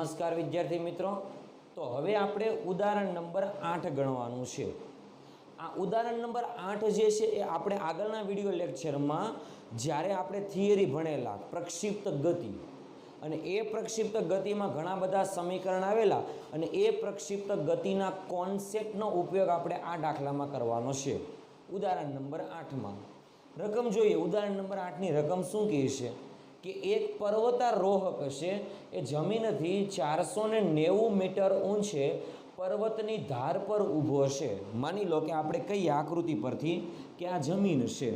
નમસ્કાર વિદ્યાર્થી મિત્રો। તો હવે આપણે ઉદાહરણ નંબર 8 ગણવાનું છે। આ ઉદાહરણ નંબર 8 જે છે એ આપણે આગળના વિડિયો લેક્ચરમાં જ્યારે આપણે થિયરી ભણેલા પ્રક્ષિપ્ત ગતિ અને એ પ્રક્ષિપ્ત ગતિમાં ઘણા બધા સમીકરણ આવેલા અને એ પ્રક્ષિપ્ત ગતિના કોન્સેપ્ટનો ઉપયોગ આપણે આ દાખલામાં કરવાનો છે। ઉદાહરણ નંબર 8 માં રકમ જોઈએ। ઉદાહરણ નંબર 8 ની રકમ શું કહે છે कि एक पर्वतारोहक है ए जमीन थी 490 मीटर ऊंचे पर्वतनी धार पर ऊभो है। मानी लो कि आपणे कई आकृति पर थी कि आ जमीन है।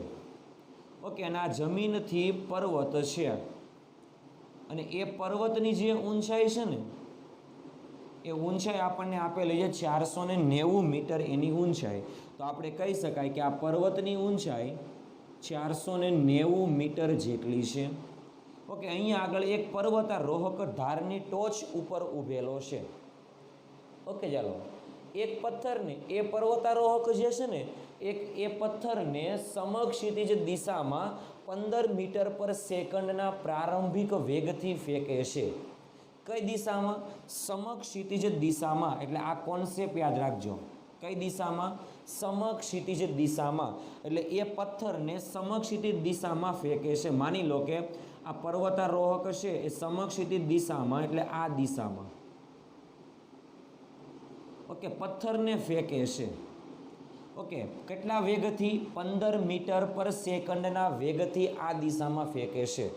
ओके, आ जमीन थी पर्वत है अने ए पर्वतनी जे ऊंचाई है ने ए ऊंचाई आपने आपेली है 490 मीटर एनी ऊंचाई। तो आपणे कही शकाय कि आ पर्वतनी ऊंचाई 490 मीटर जेटली है। ओके, अहीं आगळ एक पर्वतारोहक धारनी टोच ऊपर ऊभेलो छे। ओके, चालो एक पत्थर ने ए पर्वतारोहक जे छे ने एक ए पत्थर ने समक्षितिज दिशा में 15 मीटर पर सेकंडना प्रारंभिक वेगथी फेंके छे। कई दिशा में? समक्षितिज दिशा में। एटले आ कॉन्सेप्ट याद राखजो। कई दिशा में? समक्षितिज दिशा में। एटले ए पत्थर ने समक्षितिज दिशा में फेंके छे। मानी लो के आ पर्वतारोहक है ए समक्षितिज दिशा में एटले आ दिशा में। ओके, पत्थर ने फेंके छे। ओके, केटला वेगथी? 15 मीटर पर सेकंडना वेगथी आ दिशा में फेंके छे।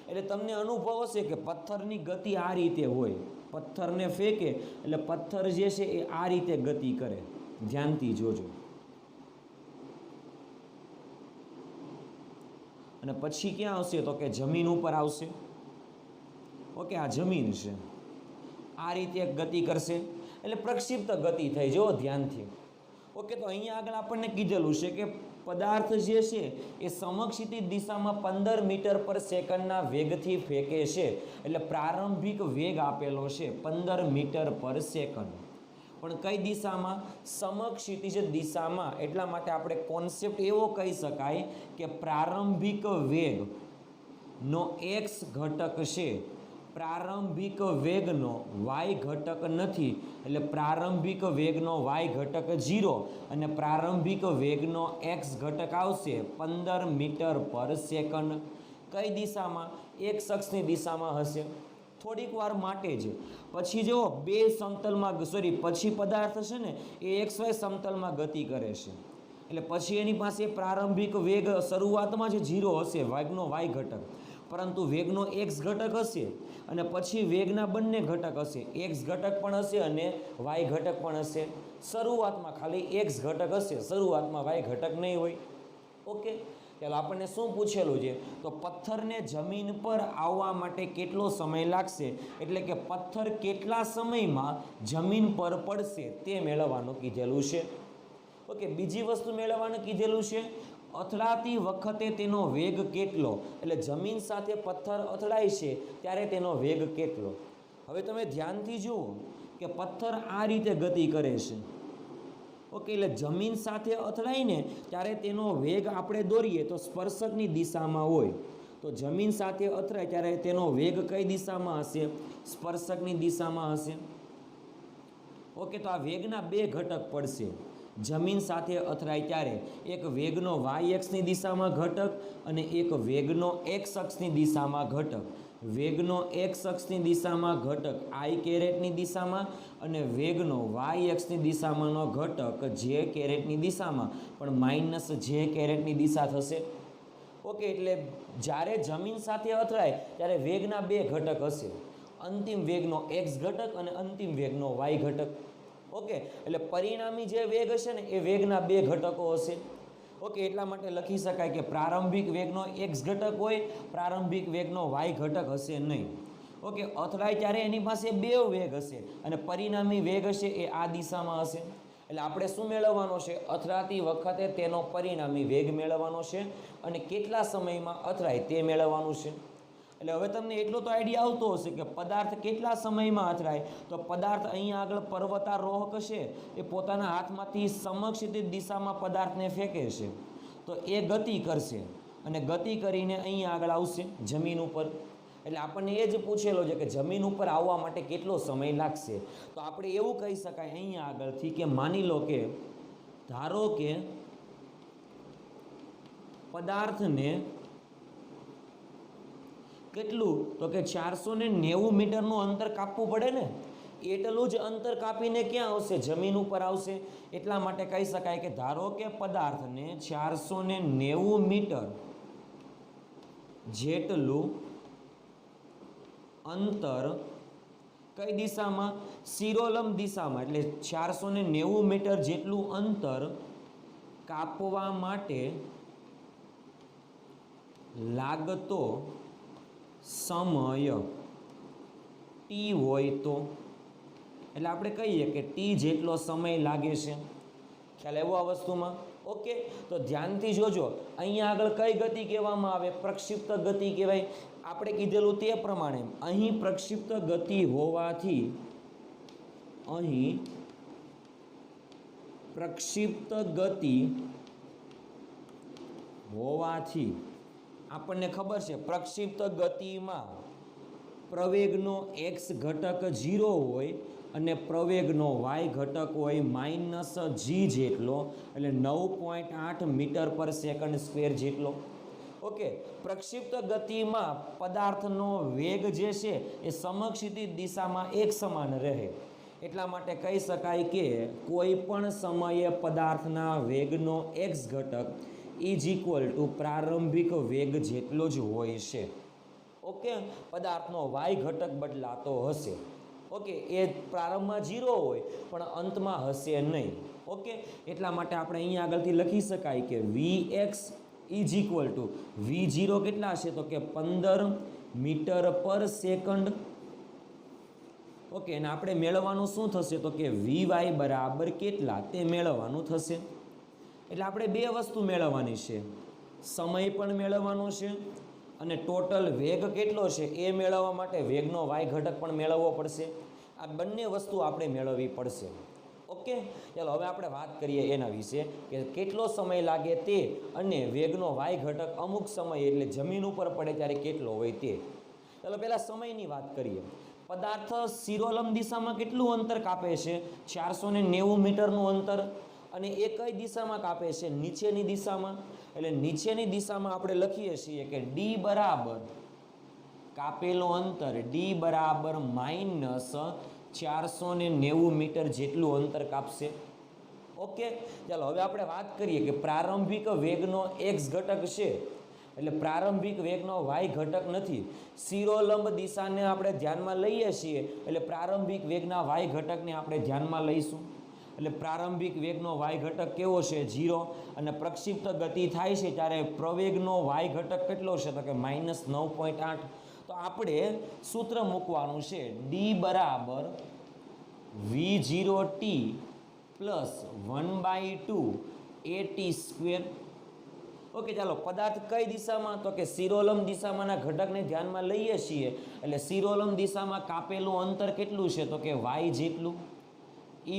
एटले तमने अनुभव हशे के पत्थरनी गति आ रीते होय। पत्थर ने फेंके एटले पत्थर जे छे ए आ रीते गति करे। ध्यानथी जोजो। અને પછી ક્યાં આવશે? તો કે જમીન ઉપર આવશે। ઓકે, આ જમીન છે, આ રીતે ગતિ કરશે એટલે પ્રક્ષિપ્ત ગતિ થઈ। જો ધ્યાનથી। ઓકે, તો અહીંયા આગળ આપણને કીધેલું છે કે પદાર્થ જે છે એ સમક્ષિતિજ દિશામાં 15 મીટર પર સેકન્ડના વેગથી ફેંકે છે। એટલે પ્રારંભિક વેગ આપેલો છે 15 મીટર પર સેકન્ડ। પણ કઈ દિશામાં? સમક્ષિતિજ દિશામાં। એટલા માટે આપણે કોન્સેપ્ટ એવો કહી શકાય કે પ્રારંભિક વેગ નો x ઘટક છે, પ્રારંભિક વેગનો y ઘટક નથી। એટલે પ્રારંભિક વેગનો y ઘટક 0 અને પ્રારંભિક વેગનો x ઘટક આવશે 15 મીટર પર સેકન્ડ। કઈ દિશામાં? x અક્ષની દિશામાં હશે। થોડીક વાર માટે જ પછી જો બે સમતલમાં પછી પદાર્થ છે ને એ XY સમતલમાં ગતિ કરે છે। એટલે પછી એની પાસે પ્રારંભિક વેગ શરૂઆતમાં જ 0 હશે વેગનો y ઘટક, પરંતુ વેગનો x ઘટક હશે અને પછી વેગના બંને ઘટક હશે, x ઘટક પણ હશે અને y ઘટક પણ હશે। શરૂઆતમાં ખાલી x ઘટક હશે, શરૂઆતમાં y ઘટક નહીં હોય। ઓકે, ચાલો આપણને શું પૂછેલું છે? તો પથ્થરને જમીન પર આવવા માટે કેટલો સમય લાગશે, એટલે કે પથ્થર કેટલા સમયમાં જમીન પર પડશે તે મેળવવાનું કીધેલું છે। ઓકે, બીજી વસ્તુ મેળવવાનું કીધેલું છે અથડાતી વખતે તેનો વેગ કેટલો, એટલે જમીન સાથે પથ્થર અથડાય છે ત્યારે તેનો વેગ કેટલો। હવે તમે ધ્યાનથી જુઓ કે પથ્થર આ રીતે ગતિ કરે છે। ઓકે, એટલે જમીન સાથે અથડાય ને ત્યારે તેનો વેગ આપણે દોરીએ તો સ્પર્શકની દિશામાં હોય। તો જમીન સાથે અથડાય ત્યારે તેનો વેગ કઈ દિશામાં હશે? સ્પર્શકની દિશામાં હશે। ઓકે, તો આ વેગના બે ઘટક પડશે જમીન સાથે અથડાય ત્યારે। એક વેગનો y અક્ષની દિશામાં ઘટક અને એક વેગનો x અક્ષની દિશામાં ઘટક। વેગનો x અક્ષની દિશામાં ઘટક i કેરેટની દિશામાં અને વેગનો y અક્ષની દિશામાંનો ઘટક j કેરેટની દિશામાં પણ માઇનસ j કેરેટની દિશા થશે। ઓકે, એટલે જ્યારે જમીન સાથે અથડાય ત્યારે વેગના બે ઘટક હશે, અંતિમ વેગનો x ઘટક અને અંતિમ વેગનો y ઘટક। ઓકે, એટલે પરિણામી જે વેગ હશે ને એ વેગના બે ઘટકો હશે। ઓકે, એટલા માટે લખી શકાય કે પ્રારંભિક વેગનો x ઘટક હોય, પ્રારંભિક વેગનો y ઘટક હશે નહીં। ઓકે, અથડાય ત્યારે એની પાસે બે વેગ હશે અને પરિણામી વેગ હશે એ આ દિશામાં હશે। એટલે આપણે શું મેળવવાનો છે? અથડાતી વખતે તેનો પરિણામી વેગ મેળવવાનો છે અને કેટલા સમયમાં અથડાય તે મેળવવાનું છે। એટલે હવે તમને એટલો તો આઈડિયા આવતો હશે કે પદાર્થ કેટલા સમયમાં અથડાય। તો પદાર્થ અહીંયા આગળ પર્વતારોહક છે એ પોતાના હાથમાંથી સમક્ષિતિજ દિશામાં પદાર્થને ફેંકે છે તો એ ગતિ કરશે અને ગતિ કરીને અહીંયા આગળ આવશે જમીન ઉપર। એટલે આપણને એ જ પૂછેલો છે કે જમીન ઉપર આવવા માટે કેટલો સમય લાગશે. તો આપણે એવું કહી શકાય અહીંયા આગળથી કે માની લો કે ધારો કે પદાર્થને કેટલું તો કે 490 મીટરનું અંતર કાપવું પડે ને, એટલું જ અંતર કાપીને ક્યાં આવશે? જમીન ઉપર આવશે. એટલા માટે કહી શકાય કે ધારો કે પદાર્થને 490 મીટર જેટલું અંતર કઈ દિશામાં? શિરોલંબ દિશામાં. એટલે 490 મીટર જેટલું અંતર કાપવા માટે લાગતો સમય ટી હોય તો, એટલે આપણે કહીએ કે ટી જેટલો સમય લાગે છે. ખ્યાલ આવ્યો આ વસ્તુમાં? ઓકે, તો ધ્યાનથી જોજો. અહીંયા આગળ કઈ ગતિ કહેવામાં આવે? પ્રક્ષિપ્ત ગતિ કહેવાય. આપણે કીધેલું તે પ્રમાણે અહીં પ્રક્ષિપ્ત ગતિ હોવાથી અહીં પ્રક્ષિપ્ત ગતિ હોવાથી આપણને ખબર છે પ્રક્ષિપ્ત ગતિમાં પ્રવેગનો x ઘટક 0 હોય અને પ્રવેગનો y ઘટક હોય -g જેટલો, એટલે 9.8 મીટર પર સેકન્ડ સ્ક્વેર જેટલો. ઓકે, પ્રક્ષિપ્ત ગતિમાં પદાર્થનો વેગ જે છે એ સમક્ષિતિજ દિશામાં એક સમાન રહે. એટલા માટે કહી શકાય કે કોઈ પણ સમયે પદાર્થના વેગનો x ઘટક = પ્રારંભિક વેગ જેટલો જ હોય છે. ઓકે, પદાર્થનો y ઘટક બદલાતો હશે. ઓકે, એ પ્રારંભમાં 0 હોય પણ અંતમાં હશે નહીં. ઓકે, એટલા માટે આપણે અહીંયા આગળથી લખી શકાય કે vx = v0 કેટલા હશે? તો કે 15 મીટર પર સેકન્ડ. ઓકે, અને આપણે મેળવવાનું શું થશે? તો કે vy બરાબર કેટલા તે મેળવવાનું થશે. એટલે આપણે બે વસ્તુ મેળવવાની છે, સમય પણ મેળવવાનો છે અને ટોટલ વેગ કેટલો છે એ મેળવવા માટે વેગનો y ઘટક પણ મેળવવો પડશે. આ બંને વસ્તુ આપણે મેળવવી પડશે. ઓકે, ચાલો હવે આપણે વાત કરીએ એના વિશે કે કેટલો સમય લાગે તે અને વેગનો y ઘટક અમુક સમય એટલે જમીન ઉપર પડે ત્યારે કેટલો હોય તે. ચાલો પહેલાં સમયની વાત કરીએ. પદાર્થ શિરોલંબ દિશામાં કેટલું અંતર કાપે છે? 490 મીટરનું અંતર. અને એ કઈ દિશામાં કાપે છે? નીચેની દિશામાં. એટલે નીચેની દિશામાં આપણે લખીએ છીએ કે d બરાબર કાપેલો અંતર d બરાબર -490 મીટર જેટલું અંતર કાપશે. ઓકે, ચાલો હવે આપણે વાત કરીએ કે પ્રારંભિક વેગનો x ઘટક છે, એટલે પ્રારંભિક વેગનો y ઘટક નથી. શિરોલંબ દિશાને આપણે ધ્યાનમાં લઈએ છીએ એટલે પ્રારંભિક વેગના y ઘટકને આપણે ધ્યાનમાં લઈશું. એટલે પ્રારંભિક વેગનો y ઘટક કેવો છે? 0. અને પ્રક્ષિપ્ત ગતિ થાય છે ત્યારે પ્રવેગનો y ઘટક કેટલો છે? તો કે -9.8. તો આપણે સૂત્ર મૂકવાનું છે d બરાબર v0t + 1/2 at². ઓકે, ચાલો પદાર્થ કઈ દિશામાં? તો કે શિરોલંબ દિશામાંના ઘટકને ધ્યાનમાં લઈએ છીએ એટલે શિરોલંબ દિશામાં કાપેલું અંતર કેટલું છે? તો કે y જેટલું =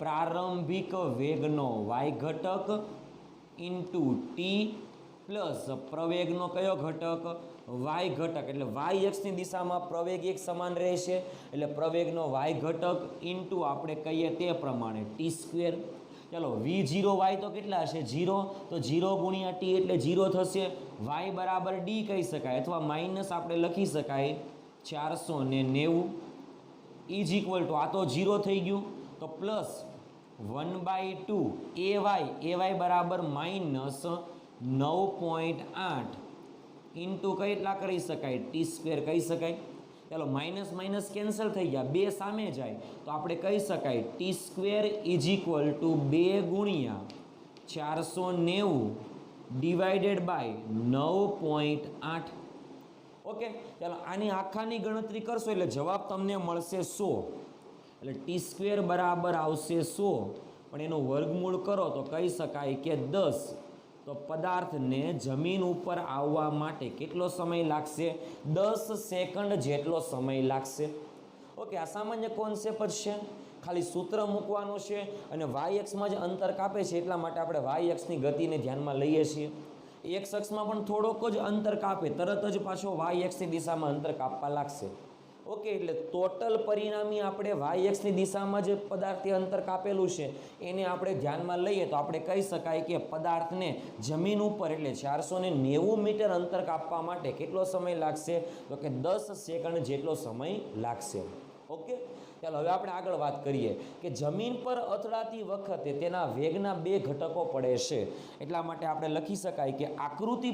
પ્રારંભિક વેગનો y ઘટક × t પ્લસ પ્રવેગનો કયો ઘટક? y ઘટક. એટલે y અક્ષની દિશામાં પ્રવેગ એક સમાન રહેશે એટલે પ્રવેગનો y ઘટક × આપણે કહીએ તે પ્રમાણે t². ચાલો v0y તો કેટલા હશે? 0. તો 0 × t એટલે 0 થશે. y બરાબર d કહી શકાય અથવા માઇનસ આપણે લખી શકાય 490 = આ તો 0 થઈ ગયું તો પ્લસ 1/2 ay બરાબર -9.8 ઇન્ટુ કેટલા કરી શકાય? t² કહી શકાય. ચાલો માઇનસ માઇનસ કેન્સલ થઈ ગયા, બે સામે જાય તો આપણે કહી શકાય t² = 2 × 490 / 9.8. ઓકે, ચાલો આની આખાની ગણતરી કરશો એટલે જવાબ તમને મળશે 100. એટલે t² બરાબર આવશે 100, પણ એનું વર્ગમૂળ કરો તો કહી શકાય કે 10. તો પદાર્થને જમીન ઉપર આવવા માટે કેટલો સમય લાગશે? 10 સેકન્ડ જેટલો સમય લાગશે. ઓકે, આ સામાન્ય કોન્સેપ્ટ જ છે, ખાલી સૂત્ર મૂકવાનું છે અને y અક્ષમાં જ અંતર કાપે છે એટલા માટે આપણે y અક્ષની ગતિને ધ્યાનમાં લઈએ છીએ. એક્સ અક્ષમાં પણ થોડોક જ અંતર કાપે તરત જ પાછો વાય એક્સની દિશામાં અંતર કાપવા લાગશે. ઓકે, એટલે ટોટલ પરિણામી આપણે વાય એક્સની દિશામાં જે પદાર્થે અંતર કાપેલું છે એને આપણે ધ્યાનમાં લઈએ તો આપણે કહી શકાય કે પદાર્થને જમીન ઉપર એટલે 490 મીટર અંતર કાપવા માટે કેટલો સમય લાગશે? તો કે 10 સેકન્ડ જેટલો સમય લાગશે. ઓકે, ચાલો હવે આપણે આગળ વાત કરીએ કે જમીન પર અથડાતી વખતે તેના વેગના બે ઘટકો પડે છે. એટલા માટે આપણે લખી શકાય કે આકૃતિ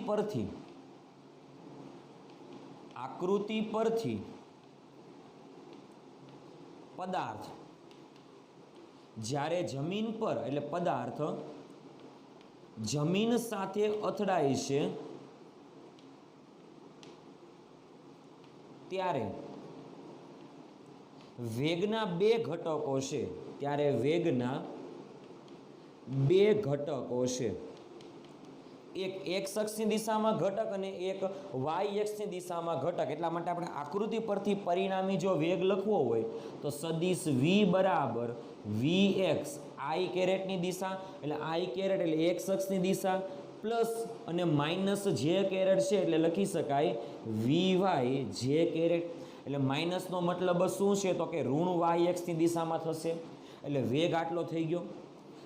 પરથી પદાર્થ જ્યારે જમીન પર એટલે પદાર્થ જમીન સાથે અથડાય છે ત્યારે વેગના બે ઘટકો છે. ત્યારે વેગના બે ઘટકો છે. એક એક્સ અક્ષની દિશામાં ઘટક અને એક વાય એક્સની દિશામાં ઘટક. એટલા માટે આપણે આકૃતિ પરથી પરિણામી જો વેગ લખવો હોય તો સદિશ v બરાબર vx આઈ કેરેટની દિશા એટલે આઈ કેરેટ એટલે એક્સ અક્ષની દિશા પ્લસ અને માઇનસ જે કેરેટ છે એટલે લખી શકાય વી જે કેરેટ. એટલે માઇનસનો મતલબ શું છે? તો કે ઋણ વાય એક્સની દિશામાં થશે. એટલે વેગ આટલો થઈ ગયો.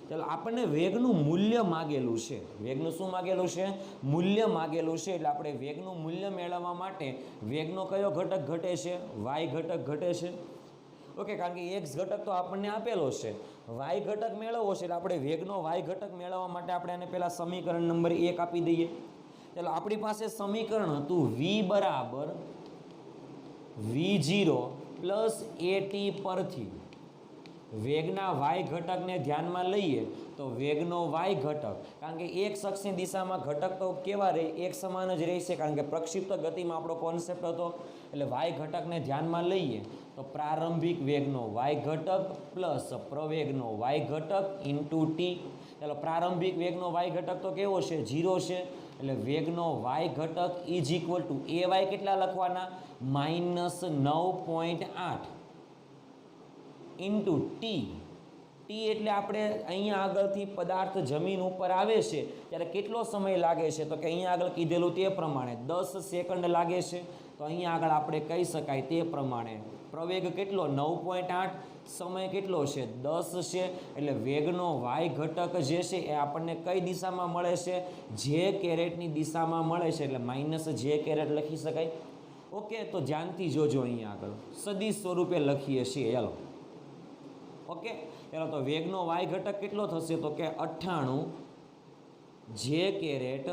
ચાલો, આપણને વેગનું મૂલ્ય માગેલું છે. વેગનું શું માગેલું છે? મૂલ્ય માગેલું છે. એટલે આપણે વેગનું મૂલ્ય મેળવવા માટે વેગનો કયો ઘટક ઘટે છે? વાય ઘટક ઘટે છે. ઓકે, કારણ કે એક્સ ઘટક તો આપણને આપેલો છે, વાય ઘટક મેળવવો છે એટલે આપણે વેગનો વાય ઘટક મેળવવા માટે આપણે આને પહેલાં સમીકરણ નંબર 1 આપી દઈએ. ચાલો, આપણી પાસે સમીકરણ હતું v બરાબર v0 પ્લસ at પરથી વેગના વાય ઘટકને ધ્યાનમાં લઈએ તો વેગનો વાય ઘટક, કારણ કે એક અક્ષની દિશામાં ઘટક તો કેવા રહે? એક સમાન જ રહેશે, કારણ કે પ્રક્ષિપ્ત ગતિમાં આપણો કોન્સેપ્ટ હતો. એટલે વાય ઘટકને ધ્યાનમાં લઈએ તો પ્રારંભિક વેગનો વાય ઘટક પ્લસ પ્રવેગનો વાય ઘટક ઇન્ટુ ટી. ચાલો, પ્રારંભિક વેગનો વાય ઘટક તો કેવો છે? 0 છે. એટલે વેગનો વાય ઘટક is equal to a y કેટલા લખવાના? -9.8 ઇન્ટુ ટી. ટી એટલે આપણે અહીંયા આગળથી પદાર્થ જમીન ઉપર આવે છે ત્યારે કેટલો સમય લાગે છે? તો કે અહીંયા આગળ કીધેલું તે પ્રમાણે 10 સેકન્ડ લાગે છે. તો અહીંયા આગળ આપણે કહી શકાય તે પ્રમાણે પ્રવેગ કેટલો? 9.8, સમય કેટલો છે? 10 છે. એટલે વેગનો વાય ઘટક જે છે એ આપણને કઈ દિશામાં મળે છે? જે કેરેટની દિશામાં મળે છે. એટલે માઇનસ જે કેરેટ લખી શકાય. ઓકે, તો ધ્યાનથી જોજો, અહીંયા આગળ સદિશ સ્વરૂપે લખીએ છીએ. ચાલો, ઓકે, ચાલો, તો વેગનો વાય ઘટક કેટલો થશે? તો કે 98 જે કેરેટ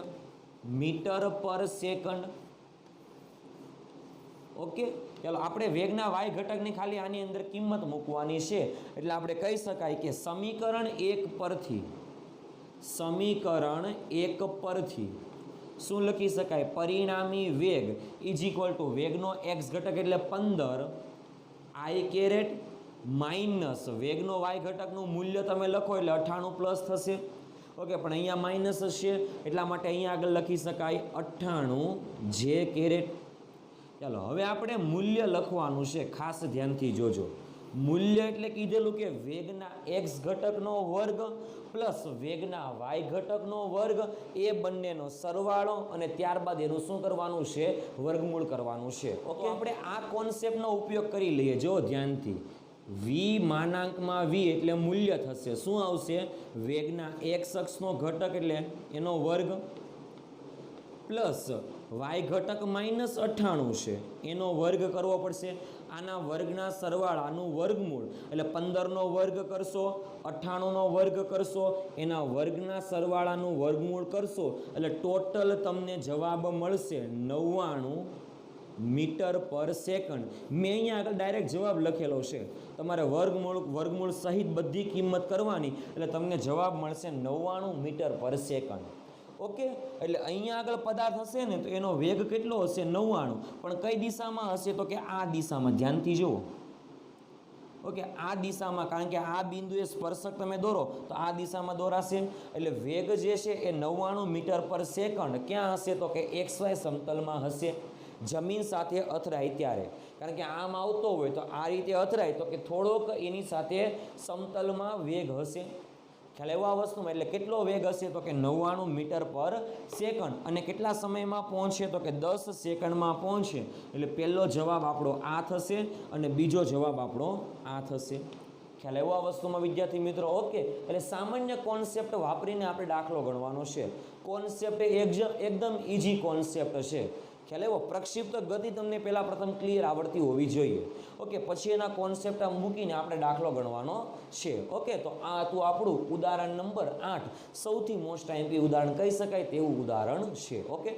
મીટર પર સેકન્ડ. ઓકે, ચાલો, આપણે વેગના વાય ઘટકની ખાલી આની અંદર કિંમત મૂકવાની છે. એટલે આપણે કહી શકાય કે સમીકરણ 1 પરથી શું લખી શકાય? પરિણામી વેગ ઇઝ ઇક્વલ ટુ વેગનો એક્સ ઘટક એટલે 15 આઈ કેરેટ માઇનસ વેગનો વાય ઘટકનું મૂલ્ય તમે લખો એટલે 98 પ્લસ થશે. ઓકે, પણ અહીંયા માઇનસ છે એટલા માટે અહીંયા આગળ લખી શકાય 98 જે કેરેટ. ચાલો, હવે આપણે મૂલ્ય લખવાનું છે, ખાસ ધ્યાનથી જોજો. મૂલ્ય એટલે કીધેલું કે વેગના એક્સ ઘટકનો વર્ગ પ્લસ વેગના વાય ઘટકનો વર્ગ એ બંનેનો સરવાળો અને ત્યારબાદ એનું શું કરવાનું છે? વર્ગમૂળ કરવાનું છે. ઓકે, આપણે આ કોન્સેપ્ટનો ઉપયોગ કરી લઈએ. જો ધ્યાનથી, v માનાંકમાં v એટલે મૂલ્ય થશે. શું આવશે? વેગના એક્સ અક્ષનો ઘટક એટલે એનો વર્ગ પ્લસ વાય ઘટક -98 છે એનો વર્ગ કરવો પડશે. આના વર્ગના સરવાળાનું વર્ગમૂળ એટલે 15નો વર્ગ કરશો, 98નો વર્ગ કરશો, એના વર્ગના સરવાળાનું વર્ગમૂળ કરશો એટલે ટોટલ તમને જવાબ મળશે 99 મીટર પર સેકન્ડ. મેં અહીંયા આગળ ડાયરેક્ટ જવાબ લખેલો છે, તમારે વર્ગમૂળ સહિત બધી કિંમત કરવાની એટલે તમને જવાબ મળશે 99 મીટર પર સેકન્ડ. ઓકે, એટલે અહીંયા આગળ પદાર્થ હશે ને તો એનો વેગ કેટલો હશે? 99. પણ કઈ દિશામાં હશે? તો કે આ દિશામાં. ધ્યાનથી જુઓ. ઓકે, આ દિશામાં, કારણ કે આ બિંદુએ સ્પર્શક તમે દોરો તો આ દિશામાં દોરાશે. એટલે વેગ જે છે એ 99 મીટર પર સેકન્ડ ક્યાં હશે? તો કે XY સમતલમાં હશે, જમીન સાથે અથડાય ત્યારે. કારણ કે આમ આવતો હોય તો આ રીતે અથડાય તો કે થોડોક એની સાથે સમતલમાં વેગ હશે. ખ્યાલ આવ્યો આ વસ્તુમાં? એટલે કેટલો વેગ હશે તો કે 99 મીટર પર સેકન્ડ. અને કેટલા સમયમાં પહોંચે તો કે 10 સેકન્ડમાં પહોંચે. એટલે પહેલો જવાબ આપણો આ થશે અને બીજો જવાબ આપણો આ થશે. ખ્યાલ આવ્યો આ વસ્તુમાં વિદ્યાર્થી મિત્રો? ઓકે, એટલે સામાન્ય કોન્સેપ્ટ વાપરીને આપણે દાખલો ગણવાનો છે. કોન્સેપ્ટ એકદમ ઇઝી કોન્સેપ્ટ છે. ખ્યાલ આવ્યો? પ્રક્ષિપ્ત ગતિ તમને પહેલાં પ્રથમ ક્લિયર આવડતી હોવી જોઈએ. ઓકે, પછી એના કોન્સેપ્ટ મૂકીને આપણે દાખલો ગણવાનો છે. ઓકે, તો આ હતું આપણું ઉદાહરણ નંબર 8. સૌથી મોસ્ટ આઈએમપી ઉદાહરણ કહી શકાય તેવું ઉદાહરણ છે. ઓકે.